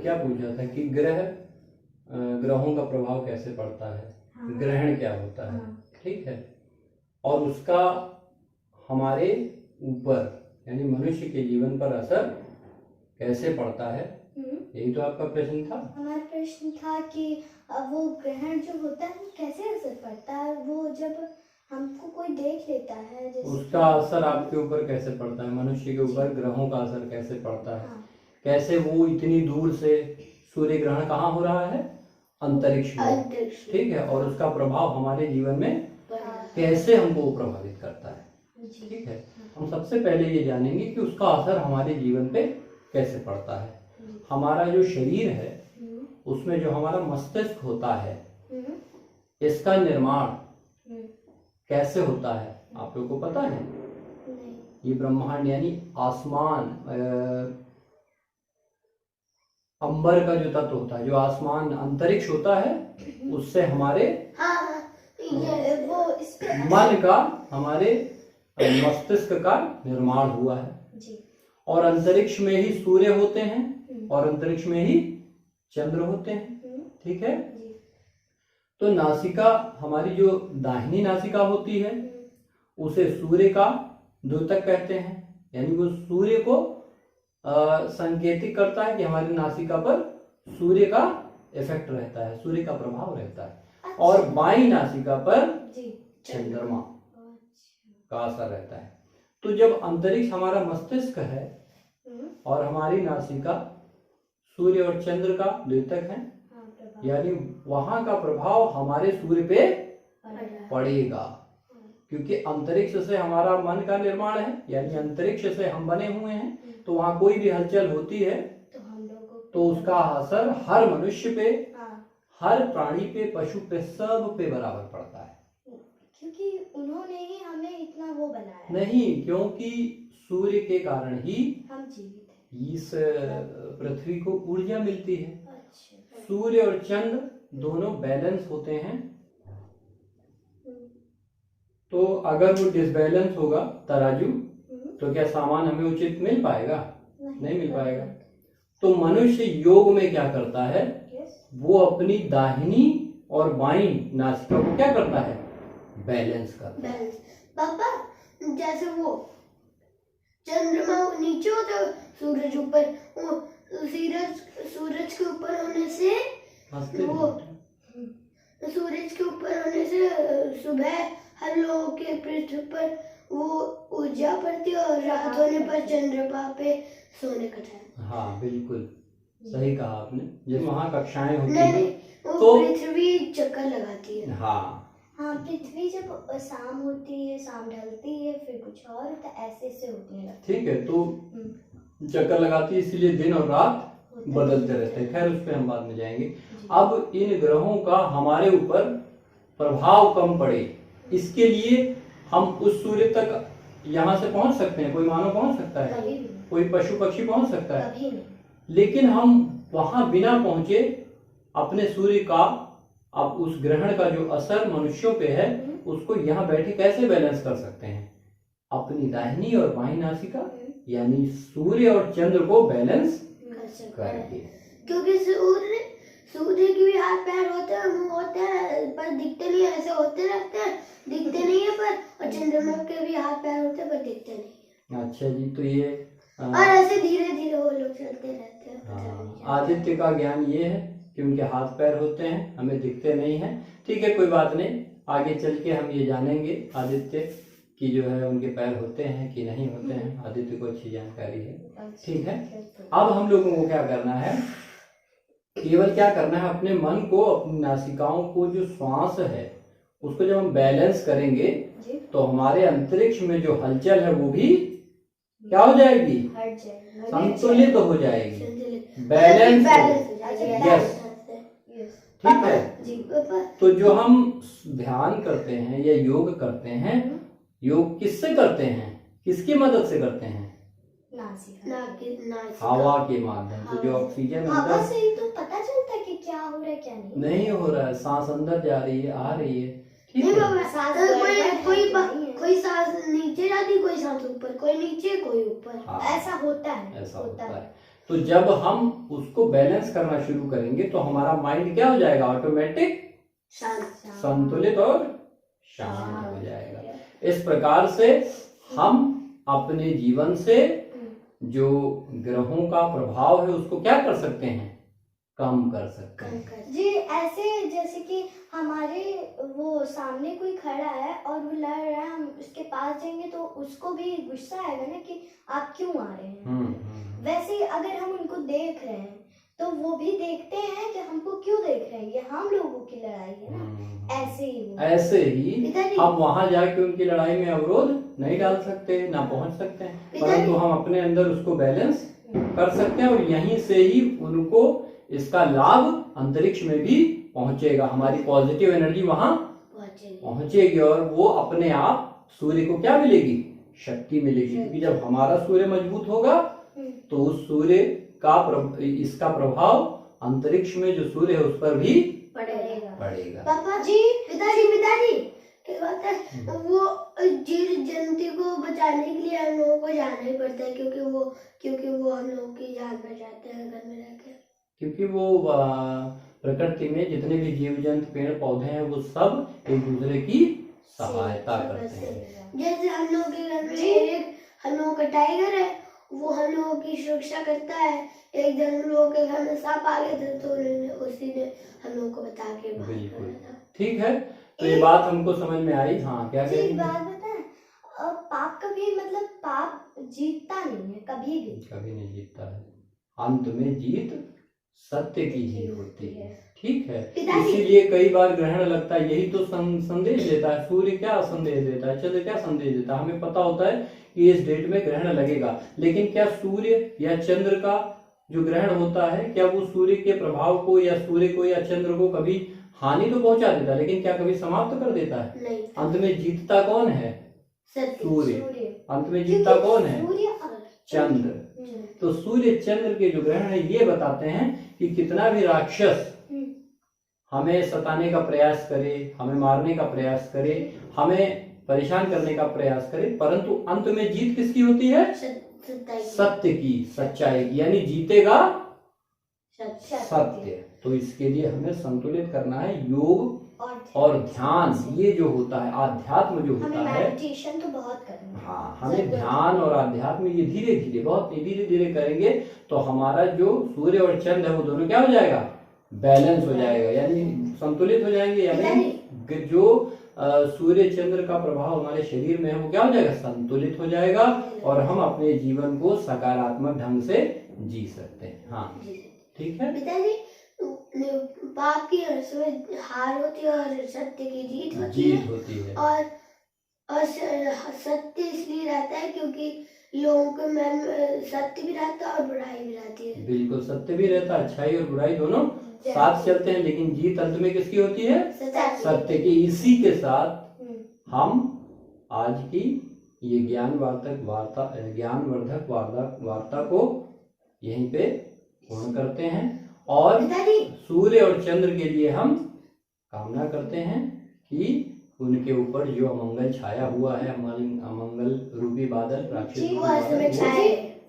क्या पूछा था कि ग्रहों का प्रभाव कैसे पड़ता है, ग्रहण क्या होता है, ठीक है, और उसका हमारे ऊपर यानी मनुष्य के जीवन पर असर कैसे पड़ता है, यही तो आपका प्रश्न था। हमारा प्रश्न था कि वो ग्रहण जो होता है वो कैसे असर पड़ता है, वो जब हमको कोई देख लेता है उसका असर आपके ऊपर कैसे पड़ता है, मनुष्य के ऊपर ग्रहों का असर कैसे पड़ता है, कैसे वो इतनी दूर से सूर्य ग्रहण कहाँ हो रहा है, अंतरिक्ष में, ठीक है, और उसका प्रभाव हमारे जीवन में कैसे हमको प्रभावित करता है, ठीक है। हम सबसे पहले ये जानेंगे कि उसका असर हमारे जीवन पे कैसे पड़ता है। हमारा जो शरीर है उसमें जो हमारा मस्तिष्क होता है इसका निर्माण कैसे होता है आप लोगों को पता है? ये ब्रह्मांड यानी आसमान, अंबर का जो तत्व होता है, जो आसमान अंतरिक्ष होता है, उससे हमारे मन का, हमारे मस्तिष्क का निर्माण हुआ है। और अंतरिक्ष में ही सूर्य होते हैं और अंतरिक्ष में ही चंद्र होते हैं, ठीक है। तो नासिका, हमारी जो दाहिनी नासिका होती है उसे सूर्य का द्योतक कहते हैं, यानी वो सूर्य को संकेतित करता है कि हमारी नासिका पर सूर्य का इफेक्ट रहता है, सूर्य का प्रभाव रहता है। और बाईं नासिका पर चंद्रमा का असर रहता है। तो जब अंतरिक्ष हमारा मस्तिष्क है और हमारी नासिका सूर्य और चंद्र का द्योतक है, यानी वहां का प्रभाव हमारे सूर्य पे पड़ेगा, क्योंकि अंतरिक्ष से हमारा मन का निर्माण है, यानी अंतरिक्ष से हम बने हुए हैं। तो वहां कोई भी हलचल होती है तो उसका असर हर मनुष्य पे, हर प्राणी पे, पशु पे, सब पे बराबर पड़ता है, क्योंकि उन्होंने ही हमें इतना वो बनाया नहीं, क्योंकि सूर्य के कारण ही हम जीवित हैं, इस पृथ्वी को ऊर्जा मिलती है। सूर्य और चंद्र दोनों बैलेंस होते हैं, तो अगर वो डिसबैलेंस होगा तराजू, तो क्या सामान हमें उचित मिल पाएगा? नहीं मिल पाएगा। तो मनुष्य योग में क्या करता है, वो अपनी दाहिनी और बाईं नासिका को क्या करता है, बैलेंस करता है। पापा, जैसे वो चंद्रमा नीचे होता है, सूरज ऊपर, वो सूरज के ऊपर होने से वो सूरज के ऊपर होने से सुबह हर लोगों के पृथ्वी पर वो ऊर्जा पड़ती है और रात होने पर चंद्रमा पे सोने का टाइम। हाँ बिल्कुल सही कहा आपने। जब वहाँ कक्षाएं होती नहीं, हैं तो पृथ्वी चक्कर लगाती है। हाँ पृथ्वी जब शाम होती है, शाम ढलती है, फिर कुछ और होता है, ऐसे होती है, ठीक है। तो चक्कर लगाती है, इसीलिए दिन और रात बदलते रहते हैं। खैर उस पर हम बाद में जाएंगे। अब इन ग्रहों का हमारे ऊपर प्रभाव कम पड़े, इसके लिए हम उस सूर्य तक यहाँ से पहुंच सकते हैं, कोई मानव पहुंच सकता है, कोई पशु पक्षी पहुंच सकता है, लेकिन हम वहां बिना पहुंचे अपने सूर्य का, अब उस ग्रहण का जो असर मनुष्यों पे है उसको यहाँ बैठे कैसे बैलेंस कर सकते हैं, अपनी दाहिनी और बाईं नासिका यानी सूर्य और चंद्र को बैलेंस करके। क्योंकि सूर्य के भी हाथ पैर होते हैं, मुंह होते हैं, पर दिखते नहीं, ऐसे होते रहते हैं, दिखते नहीं है पर, और चंद्रमा के भी हाथ पैर होते हैं पर दिखते नहीं। अच्छा जी, तो ये और ऐसे धीरे धीरे वो लोग चलते रहते हैं। आदित्य का ज्ञान ये है कि उनके हाथ पैर होते हैं, हमें दिखते नहीं है। ठीक है, कोई बात नहीं, आगे चल के हम ये जानेंगे आदित्य की जो है उनके पैर होते हैं कि नहीं होते हैं, आदित्य को अच्छी जानकारी है। ठीक है, अब हम लोगों को क्या करना है, केवल क्या करना है, अपने मन को, अपनी नासिकाओं को, जो श्वास है उसको जब हम बैलेंस करेंगे तो हमारे अंतरिक्ष में जो हलचल है वो भी क्या हो जाएगी, संतुलित हो जाएगी, बैलेंस। यस, ठीक है। तो जो हम ध्यान करते हैं या योग करते हैं, योग किससे करते हैं, किसकी मदद से करते हैं, हवा के माध्यम से। जो ऑक्सीजन हवा से ही तो पता चलता है कि क्या हो रहा है क्या नहीं हो रहा है, सांस अंदर जा रही है, आ रही है, ठीक है। कोई सांस नीचे जाती, कोई सांस ऊपर, कोई नीचे, कोई ऊपर, ऐसा होता है, ऐसा होता है। तो जब हम उसको बैलेंस करना शुरू करेंगे तो हमारा माइंड क्या हो जाएगा, ऑटोमेटिक संतुलित और शांत हो जाएगा। इस प्रकार से हम अपने जीवन से जो ग्रहों का प्रभाव है उसको क्या कर सकते हैं, कम कर सकते हैं। जी ऐसे जैसे कि हमारे वो सामने कोई खड़ा है और वो लड़ रहा है, हम उसके पास जाएंगे तो उसको भी गुस्सा आएगा ना कि आप क्यों आ रहे हैं। वैसे ही अगर हम उनको देख रहे हैं तो वो भी देखते हैं कि हमको क्यों देख रहे हैं, ये हम लोगों की लड़ाई है ना। ऐसे ही हम वहां जाके उनकी लड़ाई में अवरोध नहीं डाल सकते, ना पहुंच सकते हैं, परंतु हम अपने अंदर उसको बैलेंस कर सकते हैं और यहीं से ही उनको इसका लाभ अंतरिक्ष में भी पहुंचेगा। हमारी पॉजिटिव एनर्जी वहां पहुंचेगी और वो अपने आप सूर्य को क्या मिलेगी, शक्ति मिलेगी। क्योंकि जब हमारा सूर्य मजबूत होगा तो उस सूर्य का इसका प्रभाव अंतरिक्ष में जो सूर्य है उस पर भी पड़ेगा। पापा जी, पिताजी क्या बात है, वो जीव जंतु को बचाने के लिए हम लोगों को जाना ही पड़ता है, क्योंकि वो हम लोगों की जान बचाते हैं घर में रहकर। क्योंकि वो प्रकृति में जितने भी जीव जंतु पेड़ पौधे हैं वो सब एक दूसरे की सहायता करते हैं। जैसे हम लोगों के घर में हम लोगों का टाइगर है, वो हम लोगों की सुरक्षा करता है। एक दिन हम लोगों के घर में सांप आ गए थे तो उसी ने हम लोगों को बता के बिल्कुल ठीक है। तो ये बात हमको समझ में आई। हाँ क्या कह रही हैं? बात बताएं, पाप कभी मतलब पाप जीतता नहीं है, कभी नहीं जीतता है। अंत में जीत सत्य की ही होती है। ठीक है, इसीलिए कई बार ग्रहण लगता है, यही तो संदेश देता है। सूर्य क्या संदेश देता है, चंद्र क्या संदेश देता है, हमें पता होता है कि इस डेट में ग्रहण लगेगा। लेकिन क्या सूर्य या चंद्र का जो ग्रहण होता है, क्या वो सूर्य के प्रभाव को या सूर्य को या चंद्र को कभी हानि तो पहुंचा देता है, लेकिन क्या कभी समाप्त कर देता है? नहीं। अंत में जीतता कौन है? सूर्य। अंत में जीतता कौन है? चंद्र। तो सूर्य चंद्र के जो ग्रहण है ये बताते हैं कि कितना भी राक्षस हमें सताने का प्रयास करे, हमें मारने का प्रयास करे, हमें परेशान करने का प्रयास करे, परंतु अंत में जीत किसकी होती है? सत्य की, सच्चाई की, यानी जीतेगा सत्य। तो इसके लिए हमें संतुलित करना है योग और ध्यान। ये जो होता है आध्यात्म जो होता है, मेडिटेशन तो बहुत करना है। हाँ, हमें ध्यान और आध्यात्म ये धीरे धीरे, बहुत धीरे धीरे करेंगे तो हमारा जो सूर्य और चंद्र है वो दोनों क्या हो जाएगा? बैलेंस हो जाएगा, यानी संतुलित हो जाएंगे। यानी जो सूर्य चंद्र का प्रभाव हमारे शरीर में है वो क्या हो जाएगा? संतुलित हो जाएगा और हम अपने जीवन को सकारात्मक ढंग से जी सकते हैं। हाँ ठीक है पिताजी, पाप की हार होती है और सत्य की जीत होती है। और सत्य इसलिए रहता है क्योंकि लोगों के मन में सत्य भी रहता है और बुराई भी रहती है। बिल्कुल, सत्य भी रहता है, अच्छाई और बुराई दोनों साथ चलते हैं, लेकिन जीत अंत में किसकी होती है? सत्य की। इसी के साथ हम आज की ये ज्ञानवर्धक वार्ता को यहीं पे पूर्ण करते हैं और सूर्य और चंद्र के लिए हम कामना करते हैं कि उनके ऊपर जो अमंगल छाया हुआ है, अमंगल रूपी बादल, राक्षस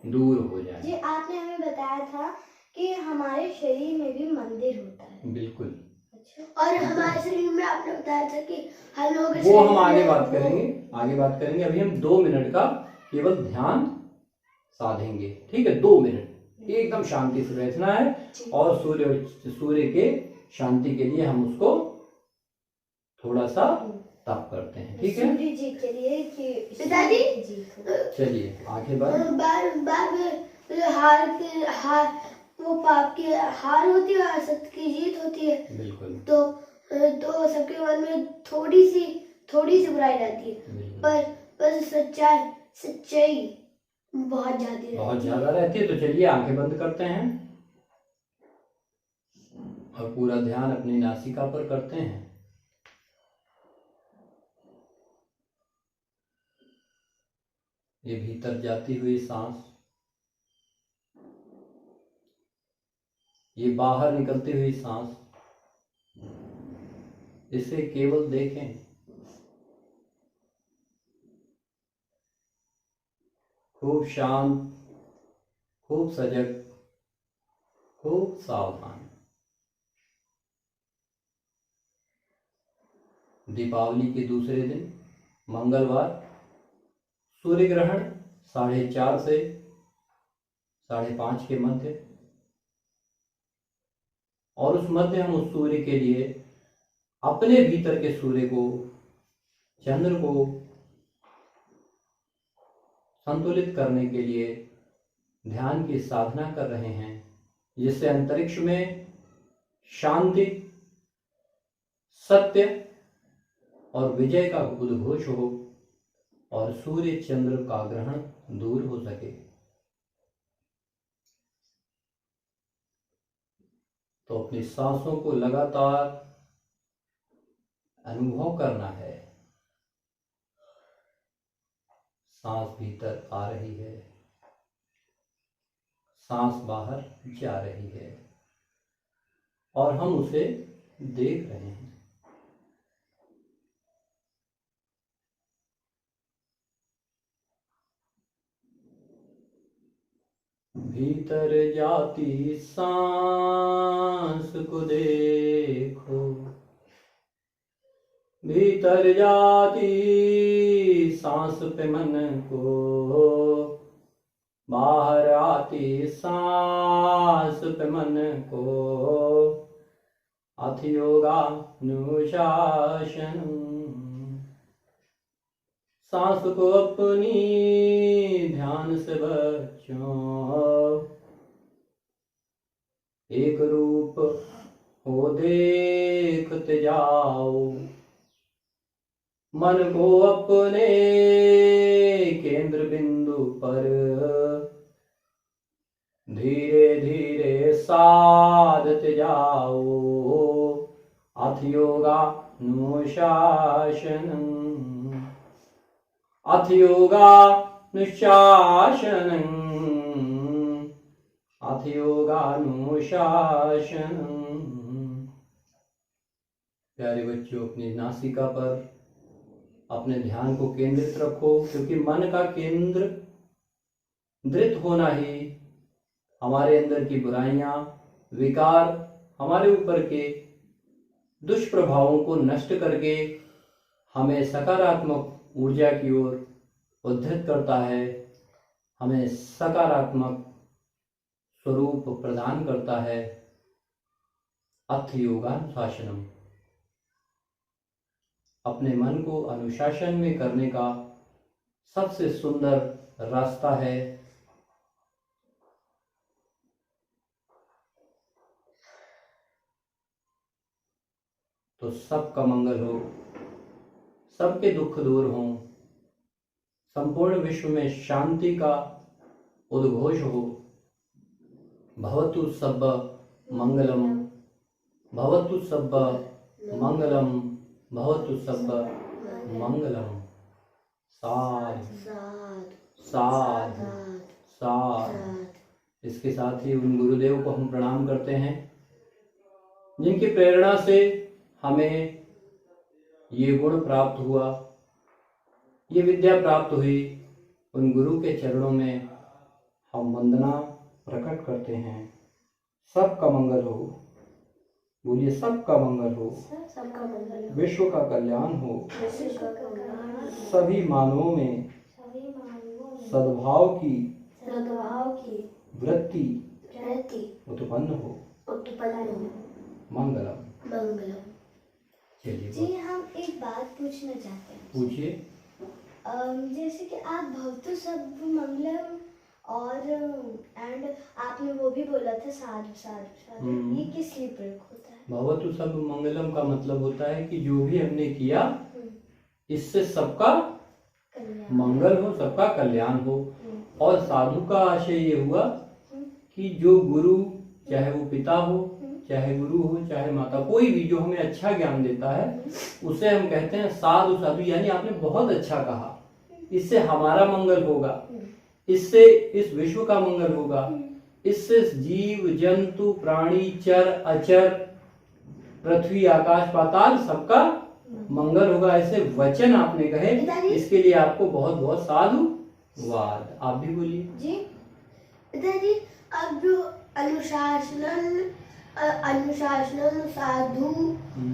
दूर हो जाए। जी आपने हमें बताया था कि हमारे शरीर में भी मंदिर होता है। बिल्कुल। अच्छा। और हमारे शरीर में आपने बताया था कि हम लोग वो हम आगे बात करेंगे। अभी हम 2 मिनट का केवल ध्यान साधेंगे। ठीक है, 2 मिनट एकदम शांति से बैठना है और सूर्य के शांति के लिए हम उसको थोड़ा सा तप करते हैं। ठीक है, सूर्य जी के लिए कि पिताजी चलिए आखिर बार वो पाप की हार होती है और सत्य की जीत होती है। बिल्कुल। तो सबके मन में थोड़ी सी बुराई रहती है, पर सच्चाई बहुत ज्यादा रहती है। तो चलिए आंखें बंद करते हैं और पूरा ध्यान अपनी नासिका पर करते हैं। ये भीतर जाती हुई सांस, ये बाहर निकलती हुई सांस, इसे केवल देखें। खूब शांत, खूब सजग खूब सावधान। दीपावली के दूसरे दिन मंगलवार सूर्य ग्रहण 4:30 से 5:30 के मध्य, और उस मध्य हम उस सूर्य के लिए अपने भीतर के सूर्य को, चंद्र को संतुलित करने के लिए ध्यान की साधना कर रहे हैं, जिससे अंतरिक्ष में शांति, सत्य और विजय का उद्घोष हो और सूर्य चंद्र का ग्रहण दूर हो सके। तो अपनी सांसों को लगातार अनुभव करना है। सांस भीतर आ रही है, सांस बाहर जा रही है, और हम उसे देख रहे हैं। भीतर जाती सांस को देखो, भीतर जाती सांस पे मन को, बाहर आती सांस पे मन को, अथ योगानुशासन। सांस को अपनी ध्यान से बच्चों एक रूप हो देखते जाओ, मन को अपने केंद्र बिंदु पर धीरे धीरे साधते जाओ, अथ योगानुशासनम्, अथ योगानुशासनम्, अथ योगानुशासनम्। प्यारे बच्चों, अपनी नासिका पर अपने ध्यान को केंद्रित रखो, क्योंकि मन का केंद्रित होना ही हमारे अंदर की बुराइयां, विकार, हमारे ऊपर के दुष्प्रभावों को नष्ट करके हमें सकारात्मक ऊर्जा की ओर उद्धृत करता है, हमें सकारात्मक स्वरूप प्रदान करता है। अथ योगानुशासनम्, अपने मन को अनुशासन में करने का सबसे सुंदर रास्ता है। तो सबका मंगल हो, सबके दुख दूर हों, संपूर्ण विश्व में शांति का उद्घोष हो। भवतु सब्ब मंगलम, भवतु सब्ब मंगलम, भवतु सब्ब मंगलम। साध साध साध। इसके साथ ही उन गुरुदेव को हम प्रणाम करते हैं जिनकी प्रेरणा से हमें ये गुण प्राप्त हुआ, ये विद्या प्राप्त हुई। उन गुरु के चरणों में हम वंदना प्रकट करते हैं। सबका मंगल हो, बोलिए सबका मंगल हो, विश्व का कल्याण हो, सभी मानवों में सद्भाव की वृत्ति उत्पन्न हो। मंगलम। चलिए जी, हम एक बात पूछना चाहते हैं। पूछिए। जैसे कि आप भवतु सब मंगलम और एंड आपने वो भी बोला था साधु साधु साधु, ये किस लिए प्रयोग होता है? भवतु सब मंगलम का मतलब होता है कि जो भी हमने किया इससे सबका मंगल हो, सबका कल्याण हो। और साधु का आशय ये हुआ कि जो गुरु, चाहे वो पिता हो, चाहे गुरु हो, चाहे माता, कोई भी जो हमें अच्छा ज्ञान देता है उसे हम कहते हैं साधु साधु। यानी आपने बहुत अच्छा कहा, इससे हमारा मंगल होगा, इससे इस विश्व का मंगल होगा, इससे जीव जंतु प्राणी चर अचर पृथ्वी आकाश पाताल सबका मंगल होगा। ऐसे वचन आपने कहे, इसके लिए आपको बहुत बहुत साधुवाद। आप भी बोलिए। जी पिताजी, अब जो अनुशासन, अनुशासन, साधु,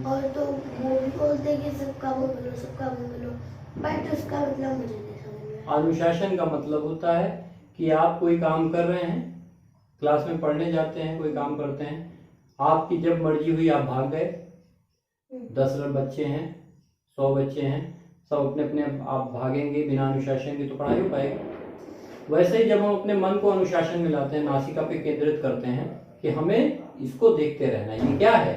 और तो वो भी बोलते हैं कि सबका मंगल हो, बट उसका मतलब मुझे नहीं समझ में आया। अनुशासन का मतलब होता है कि आप कोई काम कर रहे हैं, क्लास में पढ़ने जाते हैं, कोई काम करते हैं, आपकी जब मर्जी हुई आप भाग गए, 10 बच्चे हैं, 100 बच्चे हैं, सब अपने अपने आप भागेंगे बिना अनुशासन के, तो पढ़ाई हो पाएगी। वैसे ही जब हम अपने मन को अनुशासन में लाते हैं, नासिका पे केंद्रित करते हैं कि हमें इसको देखते रहना है, ये क्या है,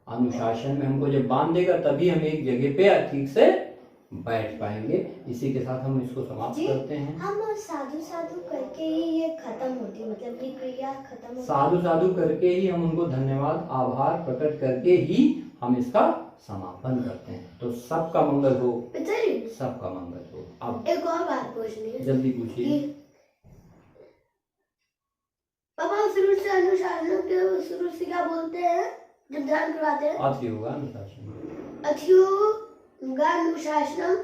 अनुशासन में हमको जब बांध देगा तभी हम एक जगह पे ठीक से बैठ पाएंगे। इसी के साथ हम इसको समाप्त करते हैं। हम साधु साधु करके ही ये खत्म होती है, मतलब ये क्रिया खत्म होती है। साधु साधु करके ही हम उनको धन्यवाद आभार प्रकट करके ही हम इसका समापन करते हैं। तो सबका मंगल हो, सबका मंगल हो। अब एक और बात पूछनी है, जल्दी पूछिए। पापा शुरू से अनुशासन के शुरू से क्या बोलते हैं जब ध्यान करवाते हैं? अथि होगा अनुशासन, अथि होगा अनुशासन,